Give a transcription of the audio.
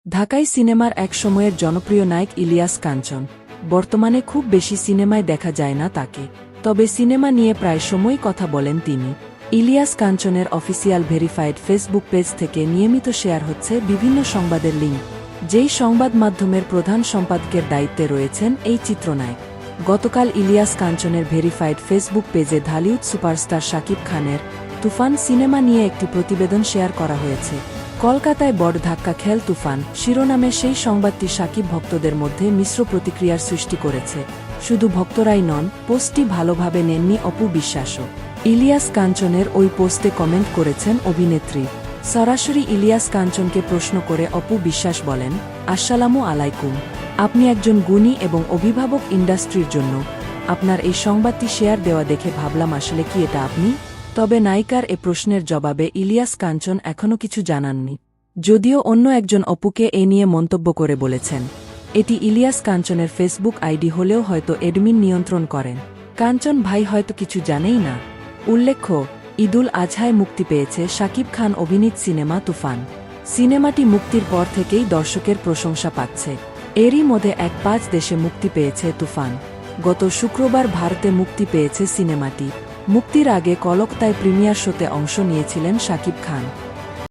ঢাকাই সিনেমার এক সময়ের জনপ্রিয় নায়ক ইলিয়াস কাঞ্চন। বর্তমানে খুব বেশি সিনেমায় দেখা যায় না তাকে, তবে সিনেমা নিয়ে প্রায় সময়ই কথা বলেন তিনি। ইলিয়াস কাঞ্চনের অফিসিয়াল ভেরিফাইড ফেসবুক পেজ থেকে নিয়মিত শেয়ার হচ্ছে বিভিন্ন সংবাদের লিঙ্ক, যেই সংবাদ মাধ্যমের প্রধান সম্পাদকের দায়িত্বে রয়েছেন এই চিত্রনায়ক। গতকাল ইলিয়াস কাঞ্চনের ভেরিফাইড ফেসবুক পেজে ঢালিউড সুপারস্টার শাকিব খানের তুফান সিনেমা নিয়ে একটি প্রতিবেদন শেয়ার করা হয়েছে। কলকাতায় বড় ধাক্কা খেল তুফান শিরোনামে সেই সংবাদটি শাকিব ভক্তদের মধ্যে মিশ্র প্রতিক্রিয়ার সৃষ্টি করেছে। শুধু ভক্তরাই নন, পোস্টটি ভালোভাবে নেননি অপু বিশ্বাসও। ইলিয়াস কাঞ্চনের ওই পোস্টে কমেন্ট করেছেন অভিনেত্রী। সরাসরি ইলিয়াস কাঞ্চনকে প্রশ্ন করে অপু বিশ্বাস বলেন, আসসালামু আলাইকুম। আপনি একজন গুণী এবং অভিভাবক ইন্ডাস্ট্রির জন্য আপনার এই সংবাদটি শেয়ার দেওয়া দেখে ভাবলাম আসলে কি এটা আপনি? তবে নায়িকার এ প্রশ্নের জবাবে ইলিয়াস কাঞ্চন এখনও কিছু জানাননি, যদিও অন্য একজন অপুকে এ নিয়ে মন্তব্য করে বলেছেন, এটি ইলিয়াস কাঞ্চনের ফেসবুক আইডি হলেও হয়তো এডমিন নিয়ন্ত্রণ করেন। কাঞ্চন ভাই হয়তো কিছু জানেই না। উল্লেখ্য, ঈদুল আজহায় মুক্তি পেয়েছে শাকিব খান অভিনীত সিনেমা তুফান। সিনেমাটি মুক্তির পর থেকেই দর্শকের প্রশংসা পাচ্ছে। এরই মধ্যে 1-5 দেশে মুক্তি পেয়েছে তুফান। গত শুক্রবার ভারতে মুক্তি পেয়েছে সিনেমাটি। মুক্তির আগে কলকাতায় প্রিমিয়ার শোতে অংশ নিয়েছিলেন শাকিব খান।